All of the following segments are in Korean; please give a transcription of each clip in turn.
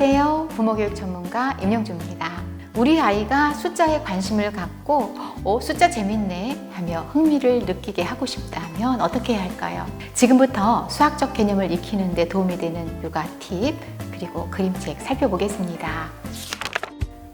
안녕하세요. 부모교육 전문가 임영주입니다. 우리 아이가 숫자에 관심을 갖고 숫자 재밌네 하며 흥미를 느끼게 하고 싶다면 어떻게 해야 할까요? 지금부터 수학적 개념을 익히는 데 도움이 되는 육아 팁 그리고 그림책 살펴보겠습니다.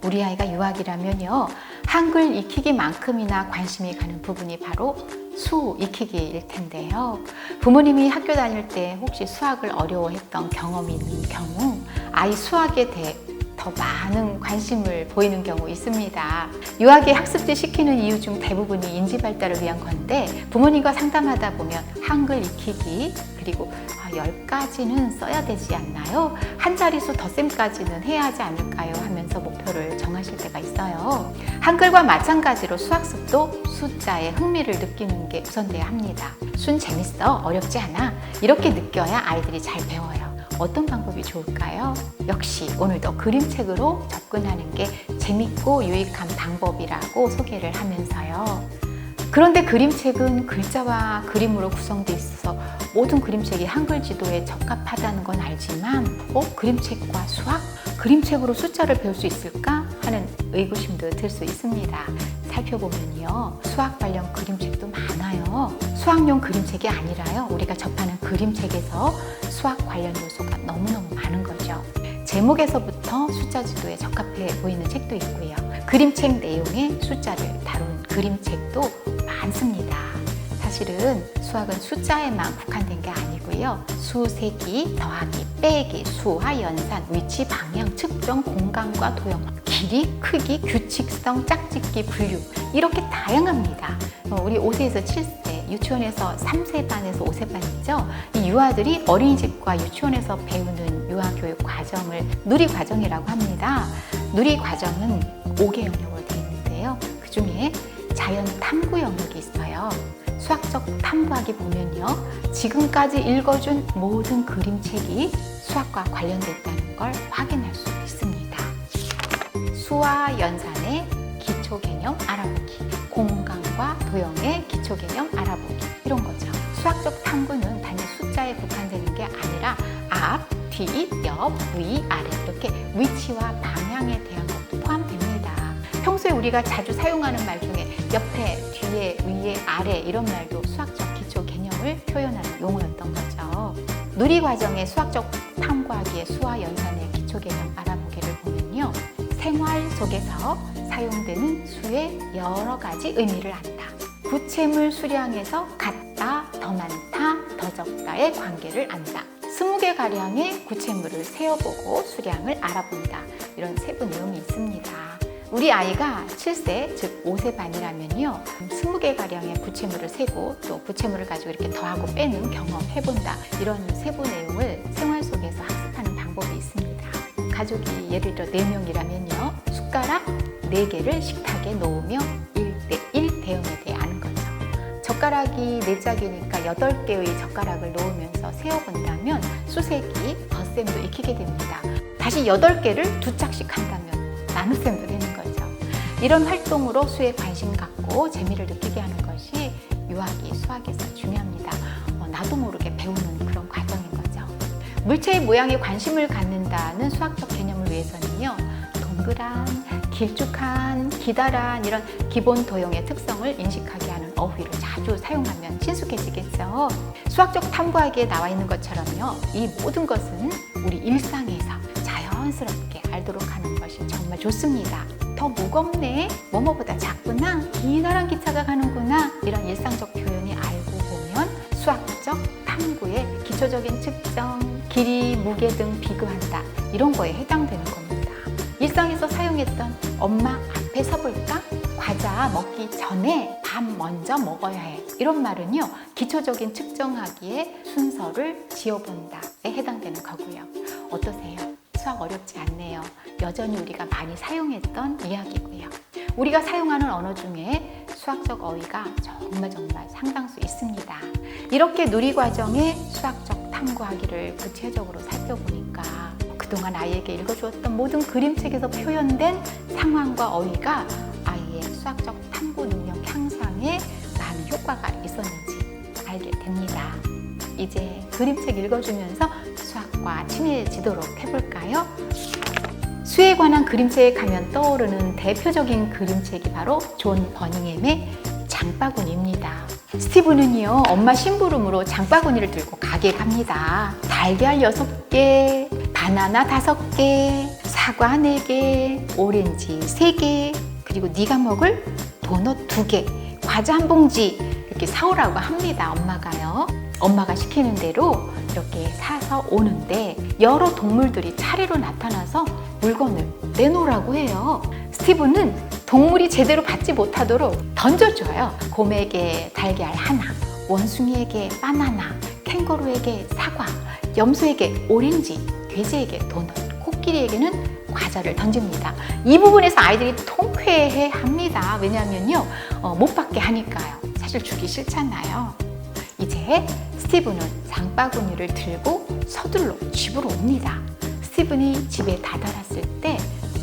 우리 아이가 유학이라면요, 한글 익히기만큼이나 관심이 가는 부분이 바로 수 익히기일 텐데요. 부모님이 학교 다닐 때 혹시 수학을 어려워했던 경험이 있는 경우 아이 수학에 대해 더 많은 관심을 보이는 경우 있습니다. 유학에 학습지 시키는 이유 중 대부분이 인지 발달을 위한 건데, 부모님과 상담하다 보면 한글 익히기 그리고 10가지는 써야 되지 않나요? 한 자릿수 덧셈까지는 해야 하지 않을까요? 하면서 목표를 정하실 때가 있어요. 한글과 마찬가지로 수학습도 숫자에 흥미를 느끼는 게 우선돼야 합니다. 순 재밌어, 어렵지 않아, 이렇게 느껴야 아이들이 잘 배워요. 어떤 방법이 좋을까요? 역시 오늘도 그림책으로 접근하는 게 재밌고 유익한 방법이라고 소개를 하면서요. 그런데 그림책은 글자와 그림으로 구성되어 있어서 모든 그림책이 한글 지도에 적합하다는 건 알지만 그림책과 수학? 그림책으로 숫자를 배울 수 있을까? 하는 의구심도 들 수 있습니다. 살펴보면요, 수학 관련 그림책도 많아요. 수학용 그림책이 아니라요, 우리가 접하는 그림책에서 수학 관련 요소가 너무너무 많은 거죠. 제목에서부터 숫자 지도에 적합해 보이는 책도 있고요. 그림책 내용의 숫자를 다룬 그림책도 많습니다. 사실은 수학은 숫자에만 국한된 게 아니고요. 수, 세기, 더하기, 빼기, 수와 연산, 위치, 방향, 측정, 공간과 도형, 길이, 크기, 규칙성, 짝짓기, 분류, 이렇게 다양합니다. 우리 5세에서 7세, 유치원에서 3세반에서 5세반이죠. 이 유아들이 어린이집과 유치원에서 배우는 유아교육 과정을 누리과정이라고 합니다. 누리과정은 5개 영역으로 되어 있는데요. 그 중에 자연 탐구 영역이 있어요. 수학적 탐구하기 보면요, 지금까지 읽어준 모든 그림책이 수학과 관련됐다는 걸 확인할 수 있습니다. 수와 연산의 기초 개념 알아보기, 공간과 도형의 기초 개념 알아보기, 이런 거죠. 수학적 탐구는 단지 숫자에 국한되는 게 아니라 앞, 뒤, 옆, 위, 아래, 이렇게 위치와 방향에 대한 것도 포함됩니다. 평소에 우리가 자주 사용하는 말 중에 옆에, 뒤에, 위에, 아래, 이런 말도 수학적 기초 개념을 표현하는 용어였던 거죠. 누리과정의 수학적 탐구하기의 수와 연산의 기초 개념 알아보기를 보면요, 생활 속에서 사용되는 수의 여러 가지 의미를 안다. 구체물 수량에서 같다, 더 많다, 더 적다의 관계를 안다. 20개가량의 구체물을 세어보고 수량을 알아본다. 이런 세부 내용이 있습니다. 우리 아이가 7세, 즉 5세반이라면요, 20개가량의 구체물을 세고 또 구체물을 가지고 이렇게 더하고 빼는 경험 해본다. 이런 세부 내용을 생활 속에서 학습하는 방법이 있습니다. 가족이 예를 들어 4명이라면요, 숟가락 4개를 식탁에 놓으며 1대1 대응에 대해 아는 거죠. 젓가락이 4짝이니까 8개의 젓가락을 놓으면서 세어본다면 수세기, 덧셈도 익히게 됩니다. 다시 8개를 2짝씩 한다면 나눗셈도 되는 거죠. 이런 활동으로 수에 관심 갖고 재미를 느끼게 하는 것이 유학이 수학에서 중요합니다. 나도 모르게 배우는 그런 과정인 거죠. 물체의 모양에 관심을 갖는다는 수학적 개념을 위해서는요, 동그란, 길쭉한, 기다란 이런 기본 도형의 특성을 인식하게 하는 어휘를 자주 사용하면 친숙해지겠죠. 수학적 탐구하기에 나와 있는 것처럼요, 이 모든 것은 우리 일상에서 자연스럽게 알도록 하는 것이 정말 좋습니다. 더 무겁네, 뭐뭐보다 작구나, 기다란 기차가 가는구나, 이런 일상적 표현이 알고 보면 수학적 탐구의 기초적인 측정, 길이, 무게 등 비교한다, 이런 거에 해당되는 겁니다. 일상에서 사용했던 엄마 앞에 서볼까? 과자 먹기 전에 밥 먼저 먹어야 해, 이런 말은요, 기초적인 측정하기의 순서를 지어본다에 해당되는 거고요. 어떠세요? 수학 어렵지 않네요. 여전히 우리가 많이 사용했던 이야기고요. 우리가 사용하는 언어 중에 수학적 어휘가 정말 상당수 있습니다. 이렇게 누리과정의 수학적 탐구하기를 구체적으로 살펴보니까 그동안 아이에게 읽어주었던 모든 그림책에서 표현된 상황과 어휘가 아이의 수학적 탐구 능력 향상에 많은 효과가 있었는지 알게 됩니다. 이제 그림책 읽어주면서 수학과 친해지도록 해볼까요? 수에 관한 책에 가면 떠오르는 대표적인 그림책이 바로 존 버닝엄의 장바구니입니다. 스티븐은요, 엄마 심부름으로 장바구니를 들고 가게에 갑니다. 달걀 6개, 바나나 5개, 사과 4개, 오렌지 3개, 그리고 네가 먹을 도넛 2개, 과자 1봉지 이렇게 사오라고 합니다. 엄마가요. 엄마가 시키는 대로 이렇게 사서 오는데 여러 동물들이 차례로 나타나서 물건을 내놓으라고 해요. 스티븐은 동물이 제대로 받지 못하도록 던져줘요. 곰에게 달걀 하나, 원숭이에게 바나나, 캥거루에게 사과, 염소에게 오렌지, 돼지에게 도넛, 코끼리에게는 과자를 던집니다. 이 부분에서 아이들이 통쾌해합니다. 왜냐하면요, 못 받게 하니까요. 사실 주기 싫잖아요. 이제 스티븐은 장바구니를 들고 서둘러 집으로 옵니다. 스티븐이 집에 다다랐을 때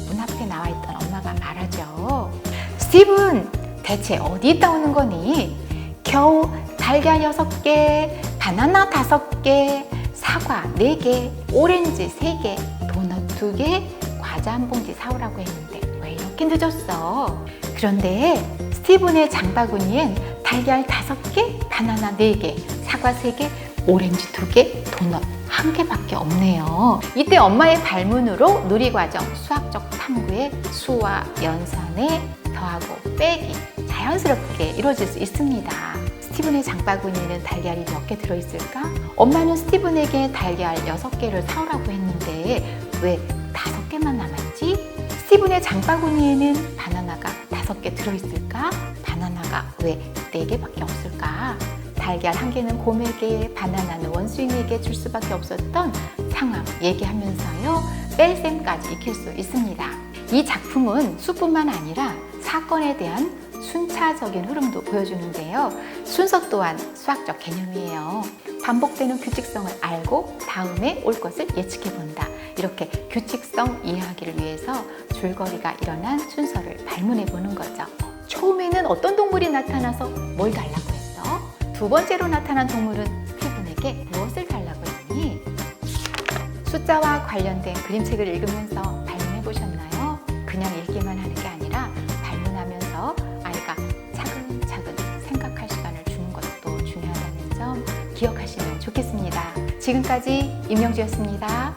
문 앞에 나와 있던 엄마가 말하죠. 스티븐, 대체 어디 있다 오는 거니? 겨우 달걀 6개, 바나나 5개, 사과 4개, 오렌지 3개, 도넛 2개, 과자 1봉지 사오라고 했는데 왜 이렇게 늦었어? 그런데 스티븐의 장바구니엔 달걀 5개, 바나나 4개, 사과 3개, 오렌지 2개, 도넛 1개밖에 없네요. 이때 엄마의 발문으로 누리과정 수학적 탐구의 수와 연산에 더하고 빼기 자연스럽게 이루어질 수 있습니다. 스티븐의 장바구니에는 달걀이 몇 개 들어있을까? 엄마는 스티븐에게 달걀 6개를 사오라고 했는데 왜 5개만 남았지? 스티븐의 장바구니에는 바나나가 5개 들어있을까? 바나나가 왜 4개밖에 없을까? 달걀 1개는 곰에게, 바나나는 원숭이에게 줄 수밖에 없었던 상황 얘기하면서요, 뺄셈까지 익힐 수 있습니다. 이 작품은 수뿐만 아니라 사건에 대한 순차적인 흐름도 보여주는데요. 순서 또한 수학적 개념이에요. 반복되는 규칙성을 알고 다음에 올 것을 예측해본다. 이렇게 규칙성 이해하기를 위해서 줄거리가 일어난 순서를 발문해보는 거죠. 처음에는 어떤 동물이 나타나서 뭘 달라고 했어? 두 번째로 나타난 동물은 스티븐에게 무엇을 달라고 했니? 숫자와 관련된 그림책을 읽으면서 발문해보셨나요? 그냥 읽기만 하는 게 아니라 발문하면서 아이가 차근차근 생각할 시간을 주는 것도 중요하다는 점 기억하시면 좋겠습니다. 지금까지 임영주였습니다.